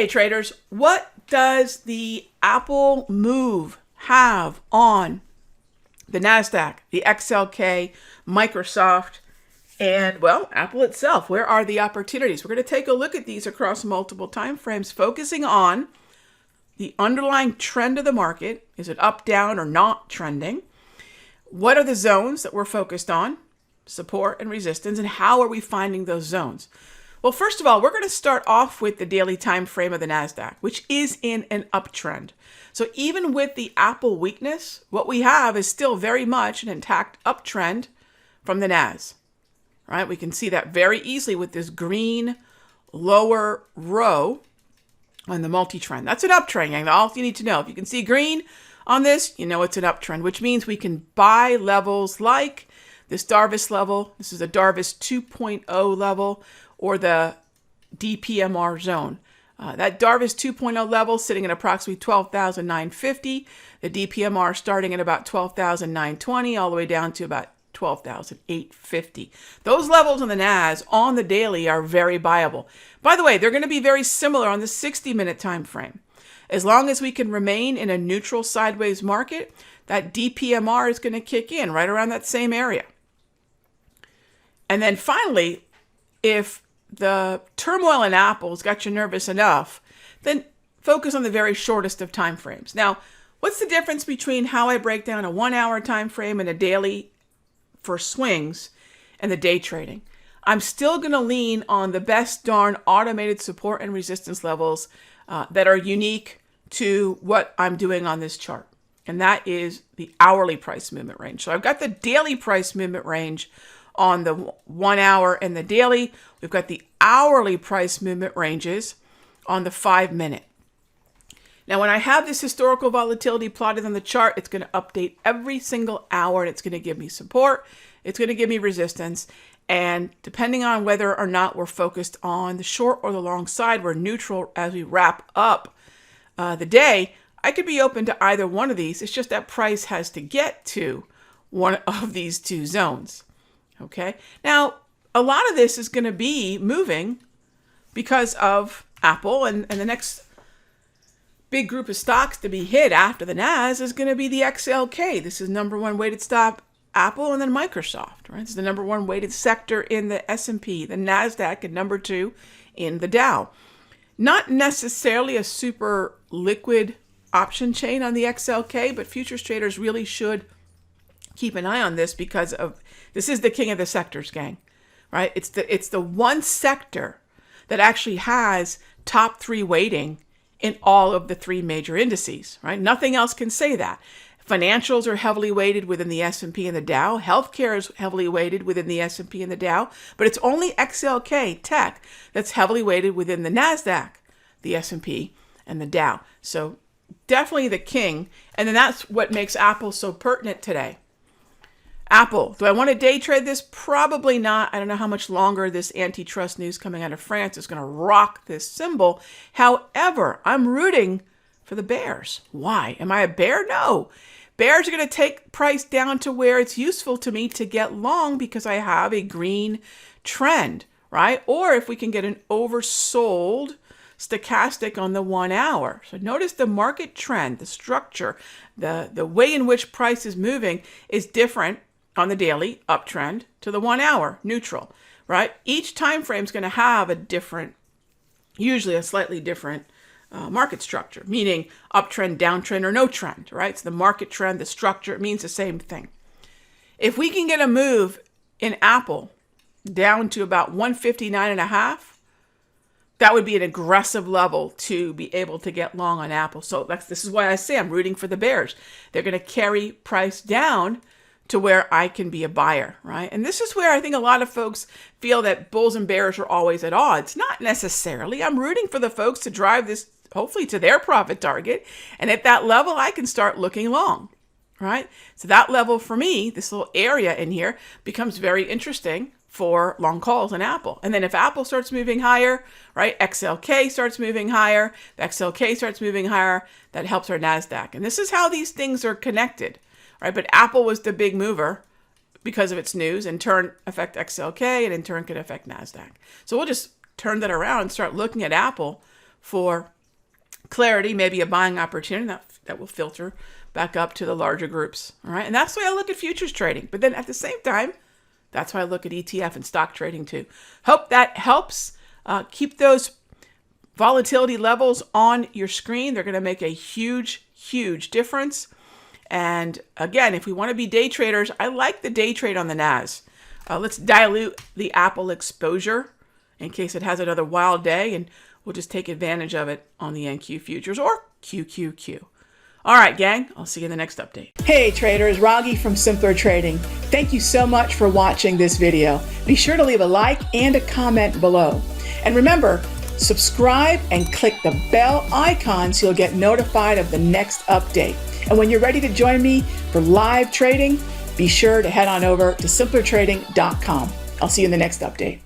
Okay, traders, what does the Apple move have on the NASDAQ, the XLK, Microsoft, and, well, Apple itself? Where are the opportunities? We're going to take a look at these across multiple time frames, focusing on the underlying trend of the market. Is it up, down, or not trending? What are the zones that we're focused on? Support and resistance, and how are we finding those zones? Well, first of all, we're going to start off with the daily time frame of the NASDAQ, which is in an uptrend. So even with the Apple weakness, what we have is still very much an intact uptrend from the NAS. Right? We can see that very easily with this green lower row on the multi-trend. That's an uptrend, and all you need to know. If you can see green on this, you know it's an uptrend, which means we can buy levels like this Darvis level. This is a Darvis 2.0 level, or the DPMR zone. That Darvis 2.0 level sitting at approximately 12,950. The DPMR starting at about 12,920 all the way down to about 12,850. Those levels on the NAS on the daily are very viable. By the way, they're going to be very similar on the 60-minute time frame. As long as we can remain in a neutral sideways market, that DPMR is going to kick in right around that same area. And then finally, if the turmoil in Apple's got you nervous enough, then focus on the very shortest of time frames. Now, what's the difference between how I break down a 1-hour time frame and a daily for swings and the day trading? I'm still going to lean on the best darn automated support and resistance levels that are unique to what I'm doing on this chart. And that is the hourly price movement range. So I've got the daily price movement range on the 1 hour and the daily. We've got the hourly price movement ranges on the 5-minute. Now, when I have this historical volatility plotted on the chart, it's going to update every single hour, and it's going to give me support. It's going to give me resistance. And depending on whether or not we're focused on the short or the long side, we're neutral as we wrap up the day. I could be open to either one of these. It's just that price has to get to one of these two zones. Okay. Now, a lot of this is going to be moving because of Apple, and the next big group of stocks to be hit after the NAS is going to be the XLK. This is number one weighted stock, Apple, and then Microsoft. Right? It's the number one weighted sector in the S&P, the NASDAQ, and number two in the Dow. Not necessarily a super liquid option chain on the XLK, but futures traders really should keep an eye on this because this is the king of the sectors, gang, right? It's the one sector that actually has top 3 weighting in all of the 3 major indices, right? Nothing else can say that. Financials are heavily weighted within the S&P and the Dow. Healthcare is heavily weighted within the S&P and the Dow, but it's only XLK tech that's heavily weighted within the NASDAQ, the S&P, and the Dow. So definitely the king. And then that's what makes Apple so pertinent today. Apple, do I want to day trade this? Probably not. I don't know how much longer this antitrust news coming out of France is going to rock this symbol. However, I'm rooting for the bears. Why? Am I a bear? No. Bears are going to take price down to where it's useful to me to get long because I have a green trend, right? Or if we can get an oversold stochastic on the 1 hour. So notice the market trend, the structure, the way in which price is moving is different on the daily uptrend to the 1 hour neutral, right? Each time frame is going to have a different, usually a slightly different market structure, meaning uptrend, downtrend, or no trend, right? So the market trend, the structure, it means the same thing. If we can get a move in Apple down to about 159.5, that would be an aggressive level to be able to get long on Apple. So this is why I say I'm rooting for the bears. They're going to carry price down to where I can be a buyer, right? And this is where I think a lot of folks feel that bulls and bears are always at odds. Not necessarily. I'm rooting for the folks to drive this, hopefully, to their profit target. And at that level, I can start looking long, right? So that level for me, this little area in here, becomes very interesting for long calls in Apple. And then if Apple starts moving higher, right, XLK starts moving higher, the XLK starts moving higher, that helps our NASDAQ. And this is how these things are connected, right? But Apple was the big mover because of its news, in turn affect XLK, and in turn could affect NASDAQ. So we'll just turn that around and start looking at Apple for clarity, maybe a buying opportunity that will filter back up to the larger groups. All right. And that's the way I look at futures trading. But then at the same time, that's why I look at ETF and stock trading too. Hope that helps. Keep those volatility levels on your screen. They're going to make a huge, huge difference. And again, if we want to be day traders, I like the day trade on the NAS. Let's dilute the Apple exposure in case it has another wild day, and we'll just take advantage of it on the NQ futures or QQQ. All right, gang, I'll see you in the next update. Hey traders, Raghi from Simpler Trading. Thank you so much for watching this video. Be sure to leave a like and a comment below. And remember, subscribe and click the bell icon so you'll get notified of the next update. And when you're ready to join me for live trading, be sure to head on over to simplertrading.com. I'll see you in the next update.